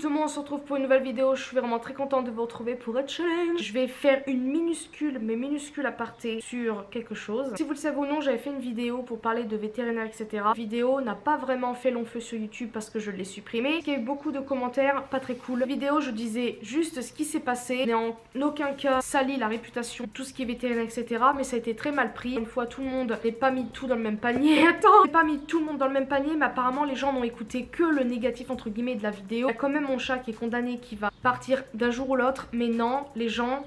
tout le monde, on se retrouve pour une nouvelle vidéo. Je suis vraiment très contente de vous retrouver pour un challenge. Je vais faire une minuscule aparté sur quelque chose. Si vous le savez ou non, j'avais fait une vidéo pour parler de vétérinaire, etc. La vidéo n'a pas vraiment fait long feu sur YouTube parce que je l'ai supprimée. Il y a eu beaucoup de commentaires pas très cool. La vidéo, je disais juste ce qui s'est passé. Je n'ai en aucun cas sali la réputation de tout ce qui est vétérinaire, etc. Mais ça a été très mal pris. Une fois, tout le monde n'ait pas mis tout dans le même panier. Attends, j'ai pas mis tout le monde dans le même panier, mais apparemment les gens n'ont écouté que le négatif entre guillemets de la vidéo. Il y a quand même mon chat qui est condamné, qui va partir d'un jour ou l'autre, mais non, les gens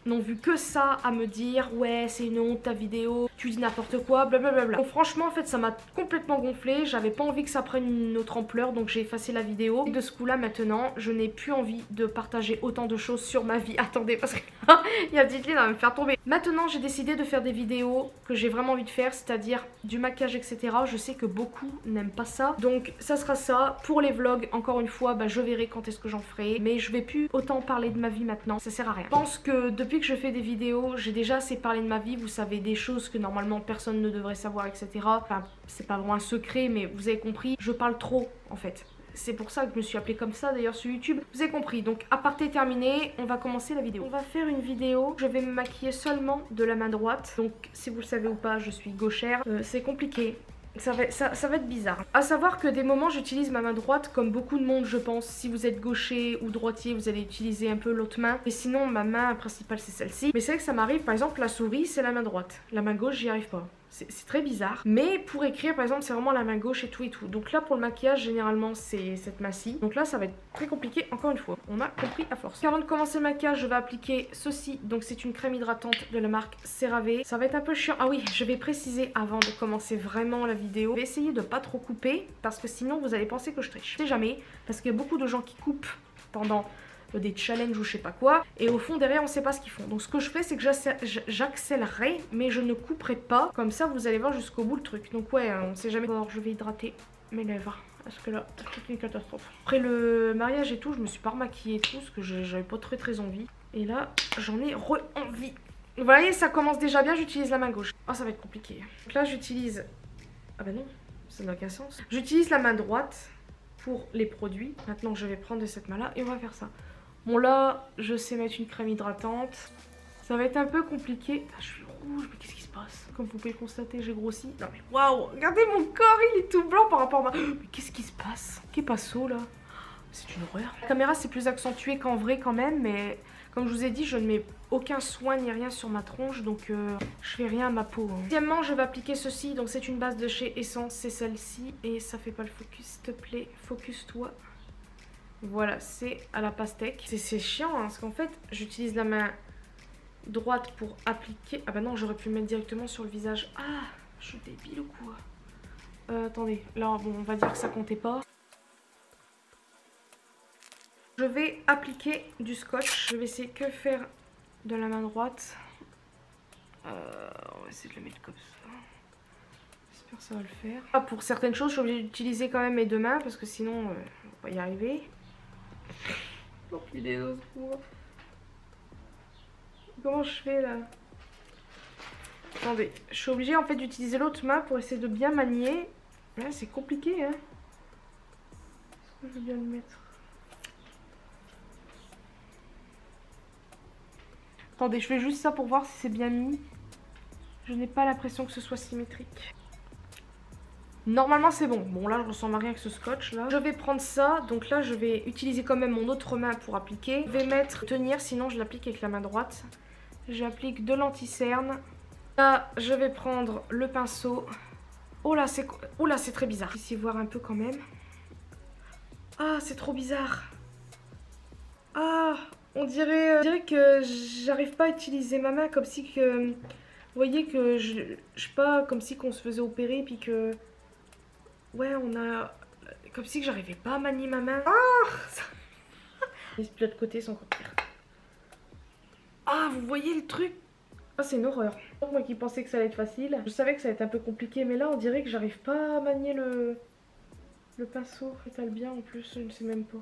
n'ont vu que ça à me dire ouais c'est une honte ta vidéo, tu dis n'importe quoi, blablabla. Donc franchement en fait ça m'a complètement gonflé, j'avais pas envie que ça prenne une autre ampleur, donc j'ai effacé la vidéo. Et de ce coup là maintenant je n'ai plus envie de partager autant de choses sur ma vie. Attendez parce que il y a Ditley va me faire tomber. Maintenant j'ai décidé de faire des vidéos que j'ai vraiment envie de faire, c'est-à-dire du maquillage etc. Je sais que beaucoup n'aiment pas ça, donc ça sera ça. Pour les vlogs encore une fois je verrai quand est-ce que j'en ferai, mais je vais plus autant parler de ma vie maintenant, ça sert à rien. Je pense que depuis que je fais des vidéos, j'ai déjà assez parlé de ma vie, vous savez des choses que normalement personne ne devrait savoir etc. Enfin c'est pas vraiment un secret mais vous avez compris, je parle trop en fait. C'est pour ça que je me suis appelée comme ça d'ailleurs sur YouTube. Vous avez compris, donc aparté terminé, on va commencer la vidéo. On va faire une vidéo, je vais me maquiller seulement de la main droite. Donc si vous le savez ou pas, je suis gauchère. C'est compliqué. Ça va être bizarre. À savoir que des moments j'utilise ma main droite comme beaucoup de monde je pense. Si vous êtes gaucher ou droitier vous allez utiliser un peu l'autre main. Et sinon ma main principale c'est celle-ci. Mais c'est vrai que ça m'arrive par exemple la souris c'est la main droite. La main gauche j'y arrive pas. C'est très bizarre. Mais pour écrire par exemple c'est vraiment la main gauche et tout. Donc là pour le maquillage généralement c'est cette main-ci. Donc là ça va être très compliqué encore une fois. On a compris à force. Avant de commencer le maquillage je vais appliquer ceci. Donc c'est une crème hydratante de la marque CeraVe. Ça va être un peu chiant. Ah oui je vais préciser avant de commencer vraiment la vidéo. Je vais essayer de pas trop couper parce que sinon vous allez penser que je triche. Je sais jamais parce qu'il y a beaucoup de gens qui coupent pendant des challenges ou je sais pas quoi et au fond derrière on sait pas ce qu'ils font. Donc ce que je fais c'est que j'accélérerai mais je ne couperai pas, comme ça vous allez voir jusqu'au bout le truc. Donc ouais on sait jamais. Alors je vais hydrater mes lèvres parce que là c'est une catastrophe. Après le mariage et tout je me suis pas remaquillée et tout parce que j'avais pas très envie et là j'en ai envie. Vous voyez ça commence déjà bien, j'utilise la main gauche. Ah ça va être compliqué. Donc là j'utilise, ah bah non ça n'a aucun sens, j'utilise la main droite pour les produits. Maintenant je vais prendre de cette main là et on va faire ça. Bon là, je sais mettre une crème hydratante. Ça va être un peu compliqué. Ah, je suis rouge, mais qu'est-ce qui se passe? Comme vous pouvez le constater, j'ai grossi. Non mais waouh, regardez mon corps, il est tout blanc par rapport à ma... Mais qu'est-ce qui se passe? Qu'est passo là? C'est une horreur. La caméra c'est plus accentué qu'en vrai quand même, mais comme je vous ai dit, je ne mets aucun soin ni rien sur ma tronche, donc je fais rien à ma peau. Deuxièmement, je vais appliquer ceci. Donc c'est une base de chez Essence, c'est celle-ci. Et ça fait pas le focus, s'il te plaît, focus-toi. Voilà, c'est à la pastèque. C'est chiant hein, parce qu'en fait j'utilise la main droite pour appliquer. Ah bah non, j'aurais pu le mettre directement sur le visage. Ah, je suis débile ou quoi? Attendez, là bon on va dire que ça comptait pas. Je vais appliquer du scotch. Je vais essayer que faire de la main droite. On va essayer de le mettre comme ça. J'espère que ça va le faire. Ah, pour certaines choses je suis obligée d'utiliser quand même mes deux mains parce que sinon on va pas y arriver. Oh punaise au secours. Comment je fais là? Attendez, je suis obligée en fait d'utiliser l'autre main pour essayer de bien manier. Là c'est compliqué hein. Est-ce que je vais bien le mettre? Attendez, je fais juste ça pour voir si c'est bien mis. Je n'ai pas l'impression que ce soit symétrique. Normalement c'est bon. Bon là je ressemble à rien avec ce scotch là. Je vais prendre ça. Donc là je vais utiliser quand même mon autre main pour appliquer. Je vais mettre tenir, sinon je l'applique avec la main droite. J'applique de l'anti-cerne. Là je vais prendre le pinceau. Oh là c'est très bizarre. Ici voir un peu quand même. Ah c'est trop bizarre. Ah on dirait que j'arrive pas à utiliser ma main, comme si que... Vous voyez que je sais pas, comme si qu'on se faisait opérer puis que... Ouais, on a... Comme si que j'arrivais pas à manier ma main. Ah Les de l'autre côté sont encore pires. Ah, vous voyez le truc? Ah, c'est une horreur. Moi qui pensais que ça allait être facile. Je savais que ça allait être un peu compliqué, mais là, on dirait que j'arrive pas à manier le pinceau. Étale bien en plus, je ne sais même pas.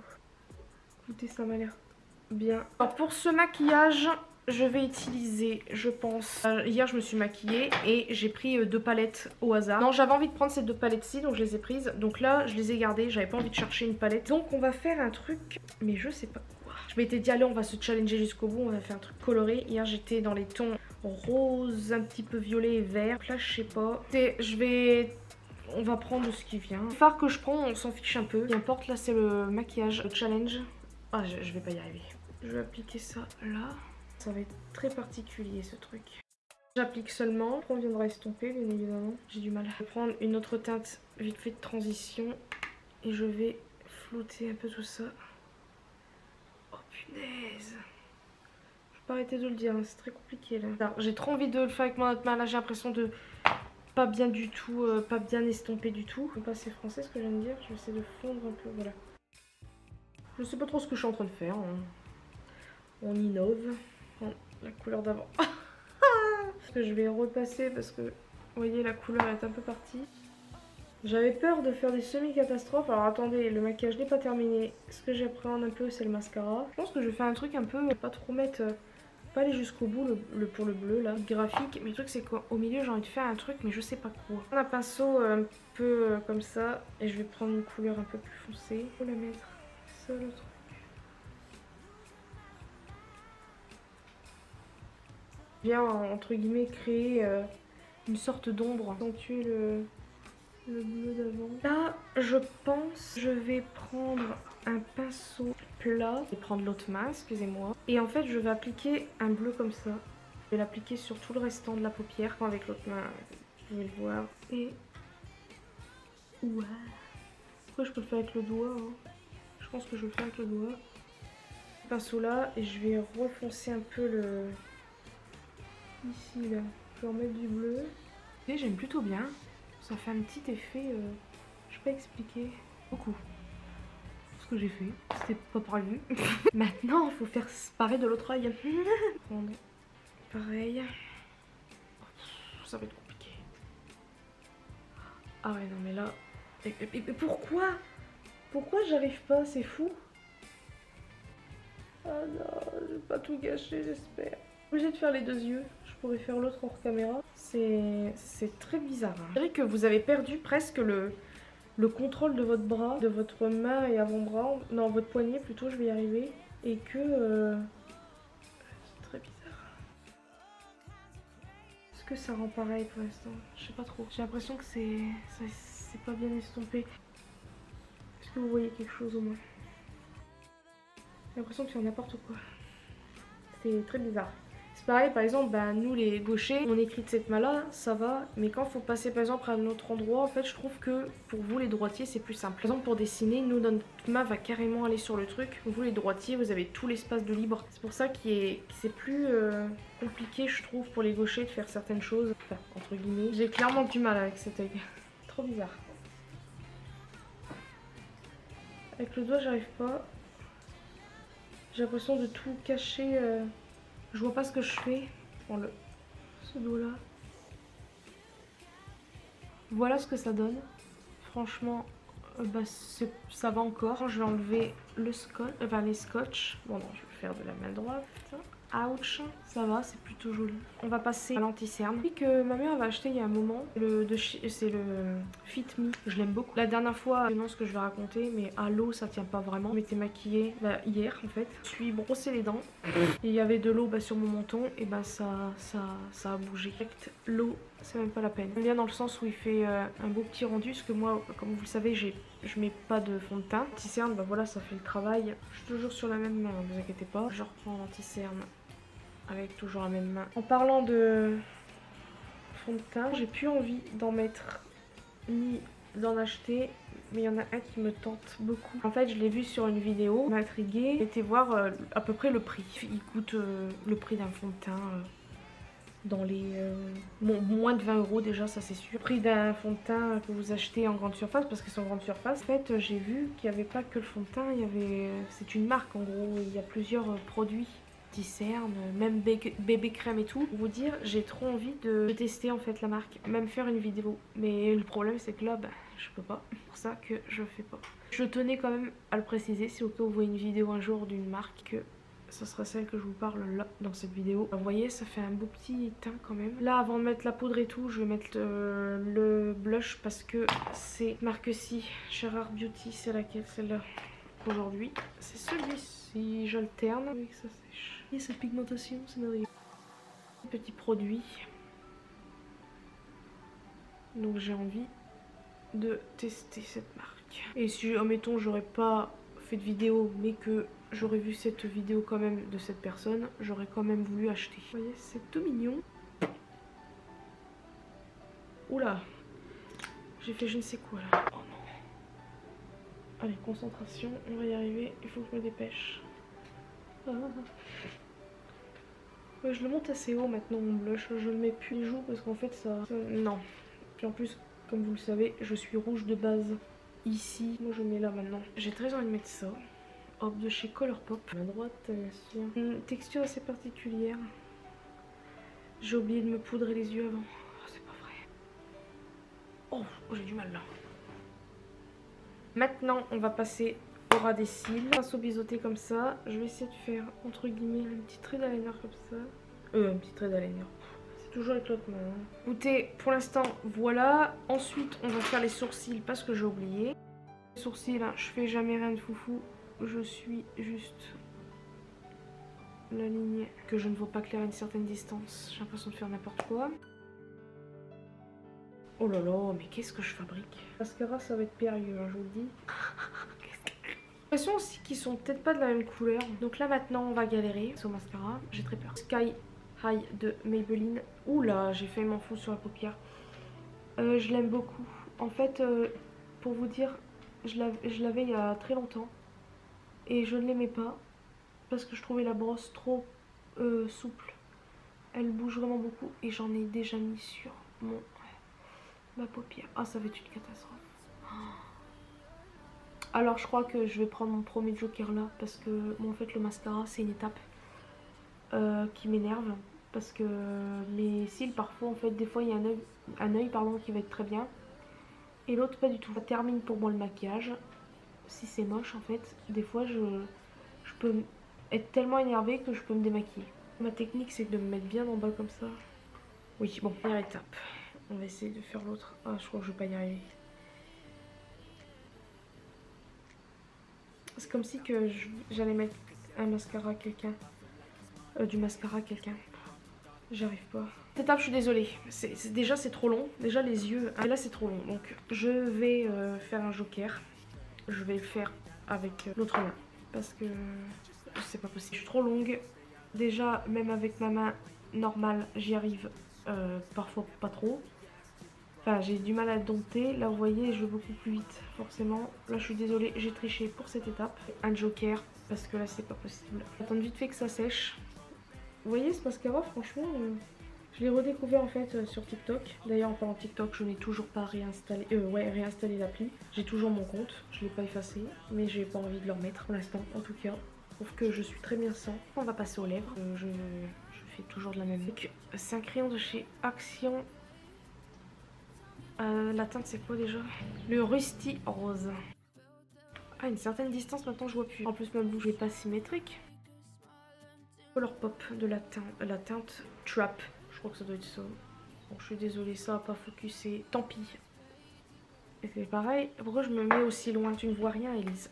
Écoutez, ça m'a l'air bien. Alors, pour ce maquillage, je vais utiliser, je pense... hier, je me suis maquillée et j'ai pris 2 palettes au hasard. Non, j'avais envie de prendre ces 2 palettes-ci, donc je les ai prises. Donc là, je les ai gardées, j'avais pas envie de chercher une palette. Donc on va faire un truc, mais je sais pas quoi. Je m'étais dit, allez, on va se challenger jusqu'au bout, on va faire un truc coloré. Hier, j'étais dans les tons rose, un petit peu violet et vert. Donc là, je sais pas. On va prendre ce qui vient. Le fard que je prends, on s'en fiche un peu. Qu'importe, là, c'est le maquillage, le challenge. Ah, je vais pas y arriver. Je vais appliquer ça là. Ça va être très particulier ce truc. J'applique seulement. On viendra estomper bien évidemment. J'ai du mal. Je vais prendre une autre teinte vite fait de transition. Et je vais flouter un peu tout ça. Oh punaise. Je peux pas arrêter de le dire, hein. C'est très compliqué là. J'ai trop envie de le faire avec mon autre main. Là j'ai l'impression de pas bien du tout, pas bien estomper du tout. C'est pas c'est français ce que je viens de dire. Je vais essayer de fondre un peu, voilà. Je sais pas trop ce que je suis en train de faire. On innove. La couleur d'avant. Que je vais repasser parce que vous voyez la couleur est un peu partie. J'avais peur de faire des semi-catastrophes. Alors attendez, le maquillage n'est pas terminé. Ce que j'appréhende un peu c'est le mascara. Je pense que je vais faire un truc un peu, pas trop mettre, pas aller jusqu'au bout pour le bleu là, graphique. Mais le truc c'est qu'au milieu j'ai envie de faire un truc mais je sais pas quoi. Je prends un pinceau un peu comme ça et je vais prendre une couleur un peu plus foncée. Faut la mettre, ça le truc. Bien entre guillemets créer une sorte d'ombre, accentuer le bleu d'avant. Là je pense je vais prendre un pinceau plat et prendre l'autre main, excusez-moi, et en fait je vais appliquer un bleu comme ça. Je vais l'appliquer sur tout le restant de la paupière avec l'autre main, vous pouvez le voir. Et ouais, après je peux le faire avec le doigt hein. Je pense que je vais le faire avec le doigt. Pinceau là et je vais refoncer un peu le ici là, je vais remettre du bleu. Et j'aime plutôt bien, ça fait un petit effet, je peux pas expliquer, beaucoup. Ce que j'ai fait, c'était pas prévu. Maintenant il faut faire pareil de l'autre œil. Prendre pareil. Ça va être compliqué. Ah ouais non mais là, et pourquoi j'arrive pas, c'est fou. Ah non, je vais pas tout gâcher j'espère. Obligée de faire les 2 yeux, je pourrais faire l'autre hors caméra. C'est très bizarre. Hein. Je dirais que vous avez perdu presque le contrôle de votre bras, de votre main et avant-bras, non votre poignet plutôt, je vais y arriver. Et que c'est très bizarre. Est-ce que ça rend pareil pour l'instant? Je sais pas trop. J'ai l'impression que c'est pas bien estompé. Est-ce que vous voyez quelque chose au moins? J'ai l'impression que c'est n'importe quoi. C'est très bizarre. C'est pareil, par exemple, bah, nous les gauchers, on écrit de cette main-là, ça va. Mais quand il faut passer par exemple à un autre endroit, en fait, je trouve que pour vous les droitiers, c'est plus simple. Par exemple, pour dessiner, nous, notre main va carrément aller sur le truc. Vous les droitiers, vous avez tout l'espace de libre. C'est pour ça que c'est plus compliqué, je trouve, pour les gauchers de faire certaines choses. Enfin, entre guillemets. J'ai clairement du mal avec cet œil. Trop bizarre. Avec le doigt, j'arrive pas. J'ai l'impression de tout cacher. Je vois pas ce que je fais. Prends ce dos là. Voilà ce que ça donne. Franchement, bah, ça va encore. Je vais enlever le scotch, les scotch. Bon non, je vais le faire de la main droite. Ouch, ça va, c'est plutôt joli. On va passer à l'anti-cerne. Que ma mère avait acheté il y a un moment. C'est le Fit Me. Je l'aime beaucoup. La dernière fois, je sais pas ce que je vais raconter, mais à l'eau ça tient pas vraiment. Je m'étais maquillée hier en fait. Je suis brossé les dents. Et il y avait de l'eau sur mon menton. Et bah ça a bougé. L'eau, c'est même pas la peine. J'aime bien dans le sens où il fait un beau petit rendu. Parce que moi, comme vous le savez, je mets pas de fond de teint. L'anti-cerne, bah voilà, ça fait le travail. Je suis toujours sur la même main, ne vous inquiétez pas. Je reprends l'anti-cerne avec toujours la même main. En parlant de fond de teint, j'ai plus envie d'en mettre ni d'en acheter, mais il y en a un qui me tente beaucoup. En fait, je l'ai vu sur une vidéo, m'a intriguée. J'ai été voir à peu près le prix. Il coûte le prix d'un fond de teint dans les moins de 20 € déjà, ça c'est sûr. Le prix d'un fond de teint que vous achetez en grande surface, parce qu'ils sont en grande surface. En fait, j'ai vu qu'il n'y avait pas que le fond de teint, il y avait, c'est une marque en gros, il y a plusieurs produits. Cerne, même bébé crème et tout. Pour vous dire, j'ai trop envie de tester en fait la marque, même faire une vidéo. Mais le problème c'est que là, bah, je peux pas. C'est pour ça que je fais pas. Je tenais quand même à le préciser, si au cas où vous voyez une vidéo un jour d'une marque, que ça sera celle que je vous parle là dans cette vidéo. Vous voyez, ça fait un beau petit teint quand même. Là, avant de mettre la poudre et tout, je vais mettre le blush parce que c'est marque-ci, Cher Art Beauty, c'est laquelle? Celle-là. Aujourd'hui, c'est celui-ci. J'alterne avec ça sèche. Et cette pigmentation, c'est merveilleux. Petit produit. Donc j'ai envie de tester cette marque. Et si, admettons, j'aurais pas fait de vidéo, mais que j'aurais vu cette vidéo quand même de cette personne, j'aurais quand même voulu acheter. Vous voyez, c'est tout mignon. Oula, j'ai fait je ne sais quoi là. Oh non. Allez, concentration, on va y arriver, il faut que je me dépêche. Ah. Ouais, je le monte assez haut maintenant mon blush, je le mets plus les joues parce qu'en fait ça... Non. Puis en plus, comme vous le savez, je suis rouge de base ici. Moi je mets là maintenant. J'ai très envie de mettre ça. Hop, de chez Colourpop. À droite, bien sûr. Une texture assez particulière. J'ai oublié de me poudrer les yeux avant. Oh, c'est pas vrai. Oh, j'ai du mal là. Maintenant, on va passer au ras des cils. Grâce au biseauté comme ça, je vais essayer de faire entre guillemets un petit trait d'eyeliner comme ça. Un petit trait d'eyeliner. C'est toujours avec l'autre main. Écoutez, pour l'instant, voilà. Ensuite, on va faire les sourcils parce que j'ai oublié. Les sourcils, hein, je fais jamais rien de foufou. Je suis juste la ligne que je ne vois pas clair à une certaine distance. J'ai l'impression de faire n'importe quoi. Oh là là, mais qu'est-ce que je fabrique? Mascara, ça va être périlleux, hein, je vous le dis. J'ai l'impression aussi qu'ils sont peut-être pas de la même couleur. Donc là maintenant, on va galérer. C'est au mascara, j'ai très peur. Sky High de Maybelline. Ouh là, j'ai fait m'en foutre sur la paupière. Je l'aime beaucoup. En fait, pour vous dire, je l'avais il y a très longtemps. Et je ne l'aimais pas parce que je trouvais la brosse trop souple. Elle bouge vraiment beaucoup et j'en ai déjà mis sur ma paupière. Ah, ça va être une catastrophe. Alors je crois que je vais prendre mon premier joker là parce que bon, en fait le mascara c'est une étape qui m'énerve parce que mes cils parfois en fait des fois il y a un œil pardon, qui va être très bien et l'autre pas du tout. Ça termine pour moi le maquillage. Si c'est moche en fait, des fois je peux être tellement énervée que je peux me démaquiller. Ma technique c'est de me mettre bien en bas comme ça. Oui bon, première étape. On va essayer de faire l'autre. Ah je crois que je vais pas y arriver. C'est comme si que j'allais mettre un mascara à quelqu'un. Du mascara à quelqu'un. J'arrive pas. Cette étape je suis désolée. Déjà c'est trop long. Déjà les yeux. Et là c'est trop long. Donc je vais faire un joker. Je vais le faire avec l'autre main. Parce que c'est pas possible. Je suis trop longue. Déjà même avec ma main normale j'y arrive parfois pas trop. Enfin j'ai du mal à dompter. Là vous voyez je vais beaucoup plus vite forcément. Là je suis désolée j'ai triché pour cette étape. Un joker parce que là c'est pas possible. Attendre vite fait que ça sèche. Vous voyez ce mascara franchement je l'ai redécouvert en fait sur TikTok. D'ailleurs en parlant TikTok je n'ai toujours pas réinstallé réinstallé l'appli. J'ai toujours mon compte, je l'ai pas effacé. Mais j'ai pas envie de le remettre pour l'instant en tout cas. Je trouve que je suis très bien sans. On va passer aux lèvres. Je fais toujours de la même look. C'est un crayon de chez Action. La teinte c'est quoi déjà? Le Rusty Rose. À une certaine distance maintenant je vois plus. En plus ma bouche n'est pas symétrique. Colourpop de la teinte Trap. Je crois que ça doit être ça. Bon, je suis désolée, ça n'a pas focusé. Tant pis. Et c'est pareil. Pourquoi je me mets aussi loin? Tu ne vois rien, Elise.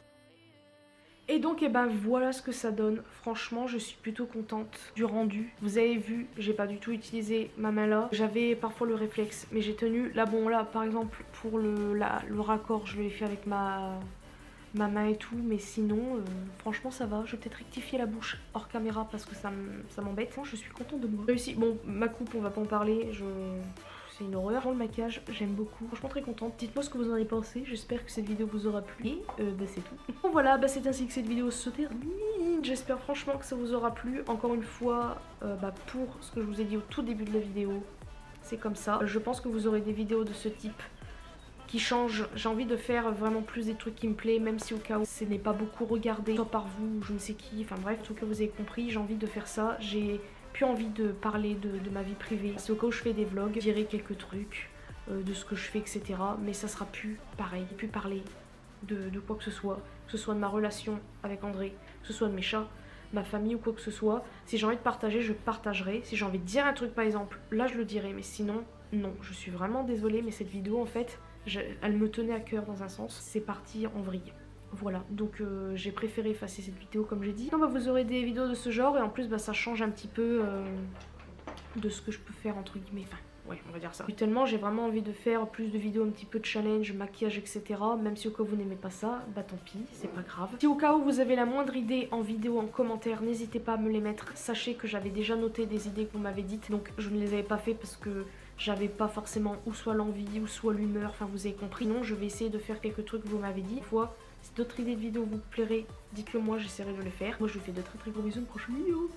Et donc, et ben voilà ce que ça donne. Franchement, je suis plutôt contente du rendu. Vous avez vu, j'ai pas du tout utilisé ma main là. J'avais parfois le réflexe, mais j'ai tenu. Là, bon, là, par exemple, pour le raccord, je l'ai fait avec ma main et tout, mais sinon franchement ça va. Je vais peut-être rectifier la bouche hors caméra parce que ça m'embête. Je suis contente de moi. Réussi. Bon, ma coupe on va pas en parler, c'est une horreur. Pour le maquillage j'aime beaucoup, franchement très contente. Dites-moi ce que vous en avez pensé, j'espère que cette vidéo vous aura plu. Et bah c'est tout. Bon voilà, bah c'est ainsi que cette vidéo se termine. J'espère franchement que ça vous aura plu. Encore une fois, pour ce que je vous ai dit au tout début de la vidéo, c'est comme ça. Je pense que vous aurez des vidéos de ce type qui change. J'ai envie de faire vraiment plus des trucs qui me plaisent, même si au cas où ce n'est pas beaucoup regardé, soit par vous ou je ne sais qui, enfin bref, tout que vous avez compris, j'ai envie de faire ça. J'ai plus envie de parler de ma vie privée. C'est au cas où je fais des vlogs, je dirai quelques trucs de ce que je fais, etc. Mais ça sera plus pareil, plus parler de quoi que ce soit de ma relation avec André, que ce soit de mes chats, ma famille ou quoi que ce soit. Si j'ai envie de partager, je partagerai. Si j'ai envie de dire un truc par exemple, là je le dirai, mais sinon, non. Je suis vraiment désolée, mais cette vidéo en fait, elle me tenait à cœur dans un sens. C'est parti en vrille. Voilà, donc j'ai préféré effacer cette vidéo comme j'ai dit. Non, bah, vous aurez des vidéos de ce genre et en plus bah, ça change un petit peu de ce que je peux faire entre guillemets. Enfin, ouais, on va dire ça. Actuellement, j'ai vraiment envie de faire plus de vidéos un petit peu de challenge, maquillage, etc. Même si au cas où vous n'aimez pas ça, bah tant pis, c'est pas grave. Si au cas où vous avez la moindre idée en vidéo, en commentaire, n'hésitez pas à me les mettre. Sachez que j'avais déjà noté des idées que vous m'avez dites, donc je ne les avais pas fait parce que j'avais pas forcément ou soit l'envie ou soit l'humeur, enfin vous avez compris. Non, je vais essayer de faire quelques trucs que vous m'avez dit. Une fois, si d'autres idées de vidéos vous plairaient, dites-le moi, j'essaierai de les faire. Moi je vous fais de très très gros bisous, une prochaine vidéo.